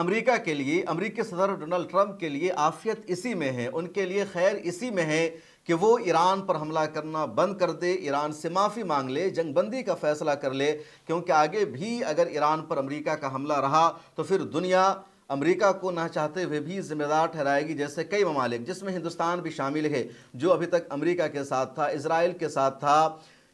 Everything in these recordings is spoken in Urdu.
امریکہ کے لیے، امریکی صدر ڈونلڈ ٹرمپ کے لیے عافیت اسی میں ہے، ان کے لیے خیر اسی میں ہے کہ وہ ایران پر حملہ کرنا بند کر دے، ایران سے معافی مانگ لے، جنگ بندی کا فیصلہ کر لے، کیونکہ آگے بھی اگر ایران پر امریکہ کا حملہ رہا تو پھر دنیا امریکہ کو نہ چاہتے ہوئے بھی ذمہ دار ٹھہرائے گی، جیسے کئی ممالک جس میں ہندوستان بھی شامل ہے، جو ابھی تک امریکہ کے ساتھ تھا، اسرائیل کے ساتھ تھا۔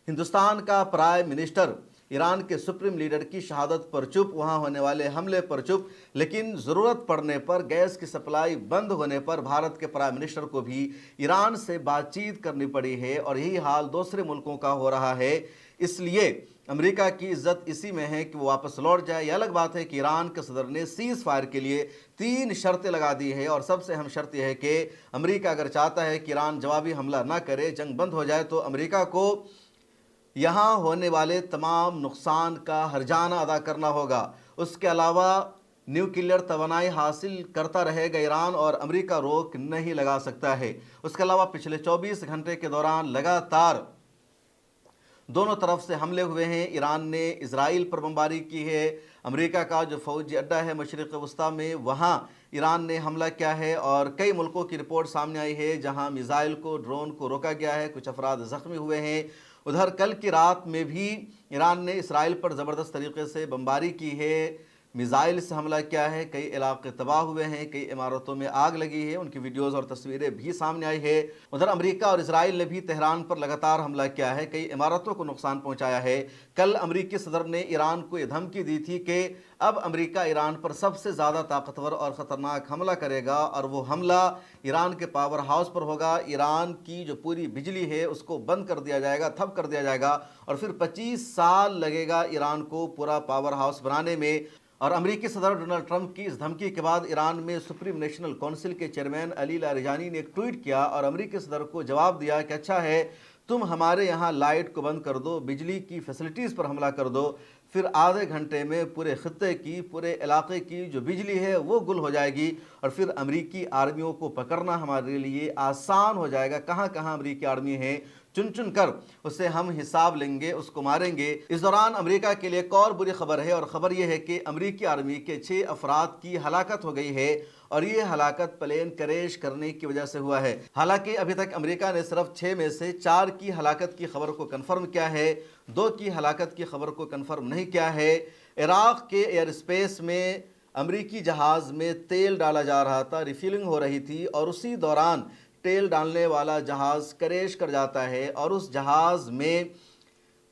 ہندوستان کا پرائم منسٹر ایران کے سپریم لیڈر کی شہادت پر چپ، وہاں ہونے والے حملے پر چپ، لیکن ضرورت پڑنے پر گیس کی سپلائی بند ہونے پر بھارت کے پرائم منسٹر کو بھی ایران سے بات چیت کرنی پڑی ہے، اور یہی حال دوسرے ملکوں کا ہو رہا ہے۔ اس لیے امریکہ کی عزت اسی میں ہے کہ وہ واپس لوٹ جائے۔ یہ الگ بات ہے کہ ایران کے صدر نے سیز فائر کے لیے 3 شرطیں لگا دی ہے، اور سب سے اہم شرط یہ ہے کہ امریکہ اگر چاہتا ہے کہ ایران جوابی حملہ نہ کرے، جنگ بند ہو جائے، تو امریکہ کو یہاں ہونے والے تمام نقصان کا ہرجانہ ادا کرنا ہوگا۔ اس کے علاوہ نیوکلیئر توانائی حاصل کرتا رہے گا ایران، اور امریکہ روک نہیں لگا سکتا ہے۔ اس کے علاوہ پچھلے 24 گھنٹے کے دوران لگاتار دونوں طرف سے حملے ہوئے ہیں۔ ایران نے اسرائیل پر بمباری کی ہے، امریکہ کا جو فوجی اڈہ ہے مشرق وسطیٰ میں، وہاں ایران نے حملہ کیا ہے، اور کئی ملکوں کی رپورٹ سامنے آئی ہے جہاں میزائل کو، ڈرون کو روکا گیا ہے، کچھ افراد زخمی ہوئے ہیں۔ ادھر کل کی رات میں بھی ایران نے اسرائیل پر زبردست طریقے سے بمباری کی ہے، میزائل سے حملہ کیا ہے، کئی علاقے تباہ ہوئے ہیں، کئی عمارتوں میں آگ لگی ہے، ان کی ویڈیوز اور تصویریں بھی سامنے آئی ہے۔ ادھر امریکہ اور اسرائیل نے بھی تہران پر لگاتار حملہ کیا ہے، کئی عمارتوں کو نقصان پہنچایا ہے۔ کل امریکی صدر نے ایران کو یہ دھمکی دی تھی کہ اب امریکہ ایران پر سب سے زیادہ طاقتور اور خطرناک حملہ کرے گا، اور وہ حملہ ایران کے پاور ہاؤس پر ہوگا۔ ایران کی جو پوری بجلی ہے اس کو بند کر دیا جائے گا، ٹھپ کر دیا جائے گا، اور پھر 25 سال لگے گا ایران کو پورا پاور ہاؤس بنانے میں۔ اور امریکی صدر ڈونلڈ ٹرمپ کی اس دھمکی کے بعد ایران میں سپریم نیشنل کونسل کے چیئرمین علی لاریجانی نے ایک ٹویٹ کیا اور امریکی صدر کو جواب دیا کہ اچھا ہے، تم ہمارے یہاں لائٹ کو بند کر دو، بجلی کی فیسلٹیز پر حملہ کر دو، پھر آدھے گھنٹے میں پورے خطے کی، پورے علاقے کی جو بجلی ہے وہ گل ہو جائے گی، اور پھر امریکی آرمیوں کو پکڑنا ہمارے لیے آسان ہو جائے گا۔ کہاں کہاں امریکی آرمی ہے، چن چن کر اسے ہم حساب لیں گے، اس کو ماریں گے۔ اس دوران امریکہ کے لیے ایک اور بری خبر ہے، اور خبر یہ ہے کہ امریکی آرمی کے 6 افراد کی ہلاکت ہو گئی ہے، اور یہ ہلاکت پلین کریش کرنے کی وجہ سے ہوا ہے۔ حالانکہ ابھی تک امریکہ نے صرف 6 میں سے 4 کی ہلاکت کی خبر کو کنفرم کیا ہے، 2 کی ہلاکت کی خبر کو کنفرم نہیں کیا ہے۔ عراق کے ایئر اسپیس میں امریکی جہاز میں تیل ڈالا جا رہا تھا، ریفیلنگ ہو رہی تھی، اور اسی دوران تیل ڈالنے والا جہاز کریش کر جاتا ہے، اور اس جہاز میں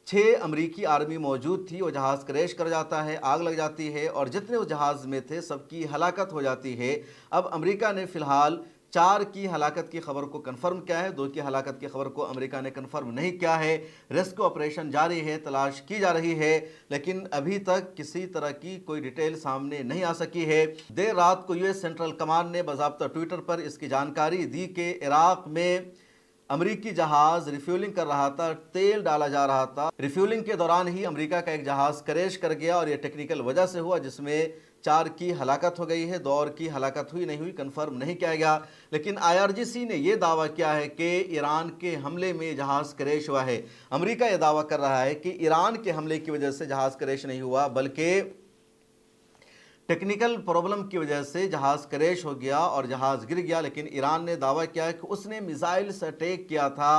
6 امریکی آرمی موجود تھی، وہ جہاز کریش کر جاتا ہے، آگ لگ جاتی ہے، اور جتنے اس جہاز میں تھے سب کی ہلاکت ہو جاتی ہے۔ اب امریکہ نے فی الحال 4 کی ہلاکت کی خبر کو کنفرم کیا ہے، 2 کی ہلاکت کی خبر کو امریکہ نے کنفرم نہیں کیا ہے۔ ریسکیو آپریشن جاری ہے، تلاش کی جا رہی ہے، لیکن ابھی تک کسی طرح کی کوئی ڈیٹیل سامنے نہیں آ سکی ہے۔ دیر رات کو US سینٹرل کمانڈ نے باضابطہ ٹویٹر پر اس کی جانکاری دی کہ عراق میں امریکی جہاز ریفیولنگ کر رہا تھا، تیل ڈالا جا رہا تھا، ریفیولنگ کے دوران ہی امریکہ کا ایک جہاز کریش کر گیا، اور یہ ٹیکنیکل وجہ سے ہوا، جس میں 4 کی ہلاکت ہو گئی ہے، 2 اور کی ہلاکت ہوئی نہیں ہوئی، کنفرم نہیں کیا گیا۔ لیکن IRGC نے یہ دعویٰ کیا ہے کہ ایران کے حملے میں جہاز کریش ہوا ہے۔ امریکہ یہ دعویٰ کر رہا ہے کہ ایران کے حملے کی وجہ سے جہاز کریش نہیں ہوا، بلکہ ٹیکنیکل پرابلم کی وجہ سے جہاز کریش ہو گیا اور جہاز گر گیا۔ لیکن ایران نے دعویٰ کیا کہ اس نے میزائل سے اٹیک کیا تھا،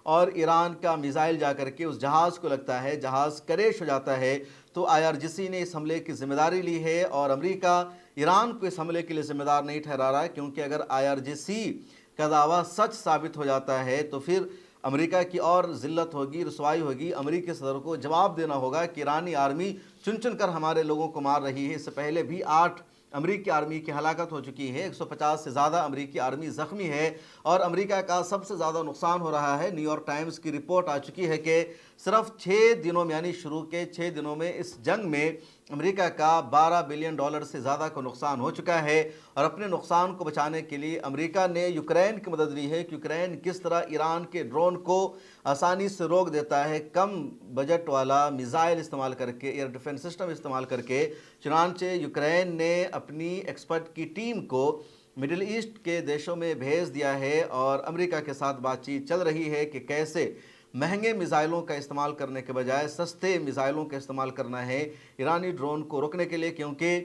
اور ایران کا میزائل جا کر کے اس جہاز کو لگتا ہے، جہاز کریش ہو جاتا ہے۔ تو IRGC نے اس حملے کی ذمہ داری لی ہے، اور امریکہ ایران کو اس حملے کے لیے ذمہ دار نہیں ٹھہرا رہا ہے، کیونکہ اگر IRGC کا دعویٰ سچ ثابت ہو جاتا ہے تو پھر امریکہ کی اور ذلت ہوگی، رسوائی ہوگی۔ امریکی صدر کو جواب دینا ہوگا کہ ایرانی آرمی چن چن کر ہمارے لوگوں کو مار رہی ہے۔ اس سے پہلے بھی 8 امریکی آرمی کی ہلاکت ہو چکی ہے، 150 سے زیادہ امریکی آرمی زخمی ہے، اور امریکہ کا سب سے زیادہ نقصان ہو رہا ہے۔ نیو یارک ٹائمز کی رپورٹ آ چکی ہے کہ صرف 6 دنوں میں، یعنی شروع کے 6 دنوں میں اس جنگ میں امریکہ کا $12 بلین سے زیادہ کا نقصان ہو چکا ہے، اور اپنے نقصان کو بچانے کے لیے امریکہ نے یوکرین کی مدد لی ہے کہ یوکرین کس طرح ایران کے ڈرون کو آسانی سے روک دیتا ہے، کم بجٹ والا میزائل استعمال کر کے، ایئر ڈیفنس سسٹم استعمال کر کے۔ چنانچہ یوکرین نے اپنی ایکسپرٹ کی ٹیم کو مڈل ایسٹ کے دیشوں میں بھیج دیا ہے، اور امریکہ کے ساتھ بات چیت چل رہی ہے کہ کیسے مہنگے میزائلوں کا استعمال کرنے کے بجائے سستے میزائلوں کا استعمال کرنا ہے ایرانی ڈرون کو روکنے کے لیے، کیونکہ